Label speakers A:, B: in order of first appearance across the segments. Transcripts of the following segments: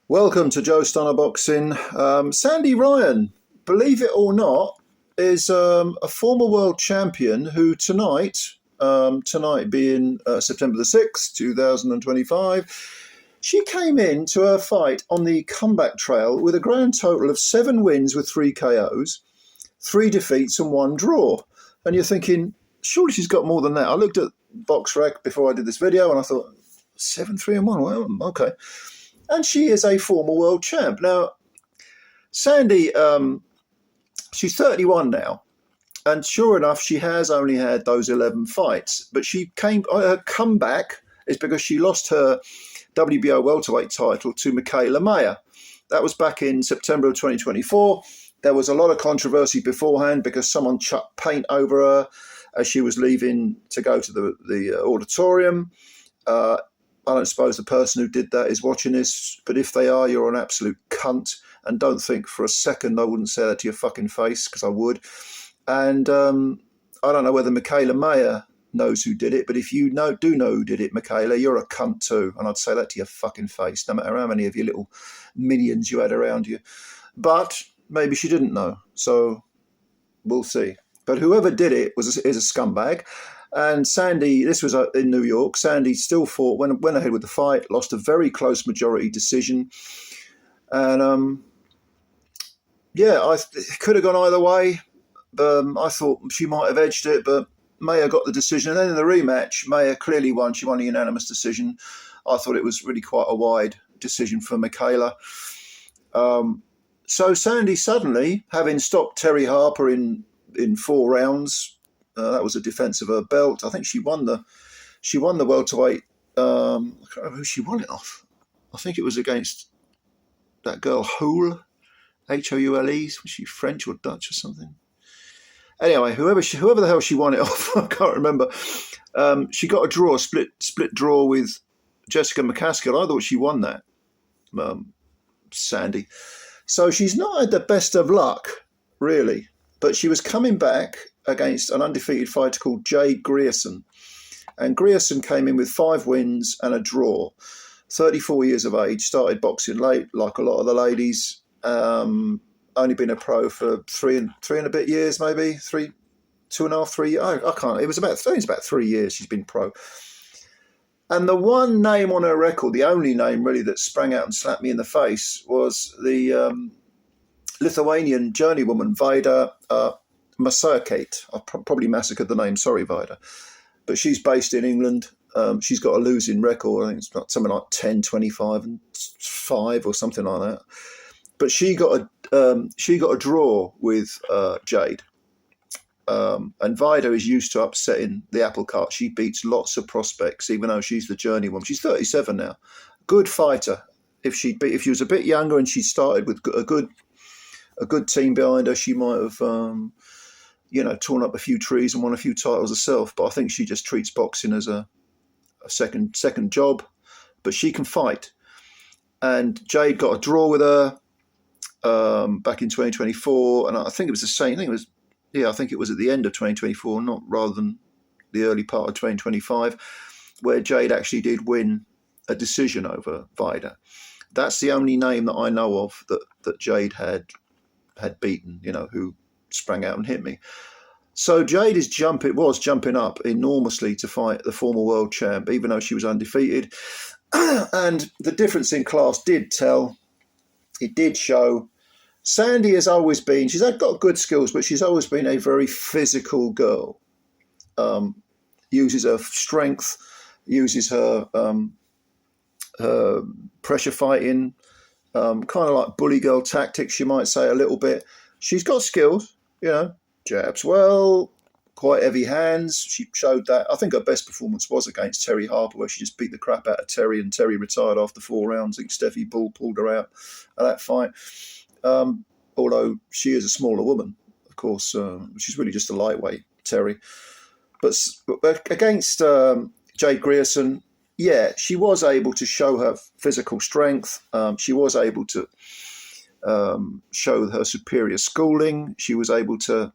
A: Welcome to Joe Stunner Boxing. Sandy Ryan, believe it or not, is a former world champion who tonight being September the 6th, 2025, she came into her fight on the comeback trail with a grand total of 7 wins with 3 KOs, 3 defeats and 1 draw. And you're thinking, surely she's got more than that. I looked at BoxRec before I did this video and I thought, 7, 3 and 1, well, okay. And she is a former world champ. Now, Sandy, she's 31 now. And sure enough, she has only had those 11 fights. But her comeback is because she lost her WBO welterweight title to Michaela Mayer. That was back in September of 2024. There was a lot of controversy beforehand because someone chucked paint over her as she was leaving to go to the auditorium. I don't suppose the person who did that is watching this, but if they are, you're an absolute cunt. And don't think for a second I wouldn't say that to your fucking face, because I would. And I don't know whether Michaela Mayer knows who did it, but if you do know who did it, Michaela, you're a cunt too. And I'd say that to your fucking face, no matter how many of your little minions you had around you. But maybe she didn't know, so we'll see. But whoever did it is a scumbag. And Sandy, this was in New York, Sandy still fought, went ahead with the fight, lost a very close majority decision. And, it could have gone either way. I thought she might have edged it, but Mayer got the decision. And then in the rematch, Mayer clearly won. She won a unanimous decision. I thought it was really quite a wide decision for Michaela. So Sandy suddenly, having stopped Terry Harper in 4 rounds, that was a defence of her belt. I think she won the welterweight. I can't remember who she won it off. I think it was against that girl Houle, Houle. Was she French or Dutch or something? Anyway, whoever the hell she won it off, I can't remember. She got a draw, split draw with Jessica McCaskill. I thought she won that, Sandy. So she's not had the best of luck, really. But she was coming back against an undefeated fighter called Jade Grierson. And Grierson came in with 5 wins and a draw. 34 years of age, started boxing late, like a lot of the ladies. Only been a pro for three and a bit years, maybe. 2.5, 3 years. I can't. It was about 3 years she's been pro. And the one name on her record, the only name really that sprang out and slapped me in the face, was the Lithuanian journeywoman Vida Masakate. I probably massacred the name, sorry Vida. But she's based in England. She's got a losing record. I think it's something like 10, 25 and 5 or something like that. But she got a draw with Jade. And Vida is used to upsetting the apple cart. She beats lots of prospects, even though she's the journeywoman. She's 37 now. Good fighter. If she was a bit younger and she started with a good team behind her, she might have, torn up a few trees and won a few titles herself. But I think she just treats boxing as a second job. But she can fight. And Jade got a draw with her back in 2024, and I think it was the same. I think it was at the end of 2024, not rather than the early part of 2025, where Jade actually did win a decision over Vida. That's the only name that I know of that Jade had beaten, who sprang out and hit me. So Jade was jumping up enormously to fight the former world champ, even though she was undefeated. And the difference in class did tell. It did show. Sandy has always been, she's got good skills, but she's always been a very physical girl. Uses her strength, uses her pressure fighting, kind of like bully girl tactics, you might say, a little bit. She's got skills, jabs well, quite heavy hands. She showed that. I think her best performance was against Terry Harper, where she just beat the crap out of Terry, and Terry retired after 4 rounds. I think Steffi Bull pulled her out of that fight. Although she is a smaller woman, of course, she's really just a lightweight, Terry. But against Jade Grierson, she was able to show her physical strength. She was able to show her superior schooling. She was able to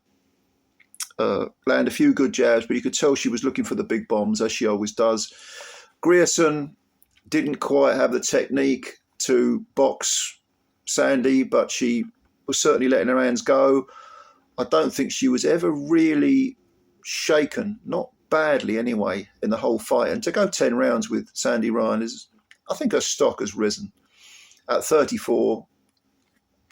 A: land a few good jabs, but you could tell she was looking for the big bombs, as she always does. Grierson didn't quite have the technique to box Sandy, but she was certainly letting her hands go. I don't think she was ever really shaken, not badly anyway, in the whole fight. And to go 10 rounds with Sandy Ryan I think her stock has risen. At 34,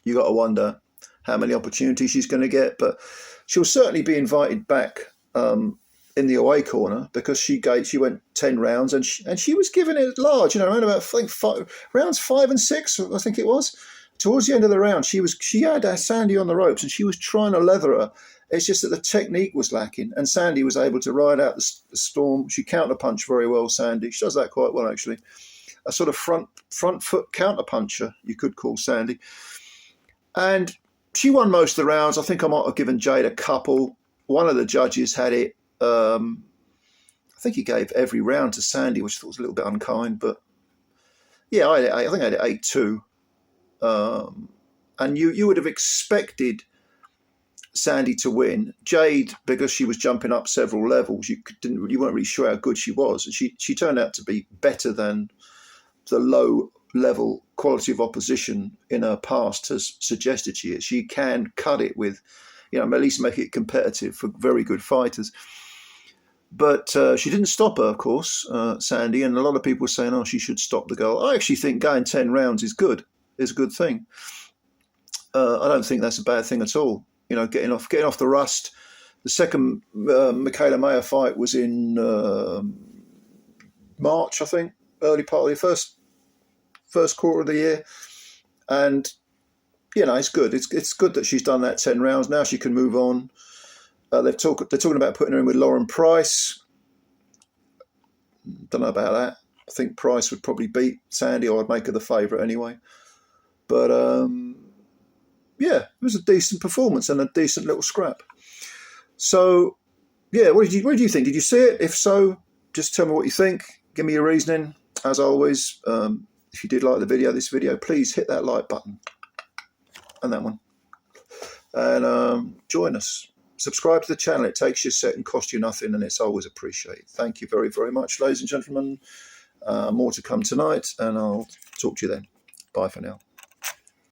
A: you got to wonder how many opportunities she's going to get, but she'll certainly be invited back in the away corner, because she went 10 rounds and she was giving it large, around about, I think, rounds 5 and 6, I think it was. Towards the end of the round, she had Sandy on the ropes and she was trying to leather her. It's just that the technique was lacking, and Sandy was able to ride out the storm. She counterpunched very well, Sandy. She does that quite well, actually. A sort of front foot counterpuncher, you could call Sandy. And she won most of the rounds. I think I might have given Jade a couple. One of the judges had it. I think he gave every round to Sandy, which I thought was a little bit unkind. But yeah, I think I had it 8-2. And you would have expected Sandy to win. Jade, because she was jumping up several levels, you weren't really sure how good she was. And she turned out to be better than the low level quality of opposition in her past has suggested she is. She can cut it with, at least make it competitive for very good fighters. But she didn't stop her, of course, Sandy, and a lot of people were saying, she should stop the girl. I actually think going 10 rounds is good, is a good thing. I don't think that's a bad thing at all. Getting off the rust. The second Michaela Mayer fight was in March, I think, early part of the first quarter of the year, and it's good. It's good that she's done that 10 rounds. Now she can move on. They're talking about putting her in with Lauren Price. Don't know about that. I think Price would probably beat Sandy, or I'd make her the favourite anyway. But yeah, it was a decent performance and a decent little scrap. So yeah, what did you think? Did you see it? If so, just tell me what you think. Give me your reasoning. As always, if you did like this video, please hit that like button and that one, and join us. Subscribe to the channel. It takes you a second, costs you nothing, and it's always appreciated. Thank you very, very much, ladies and gentlemen. More to come tonight, and I'll talk to you then. Bye for now.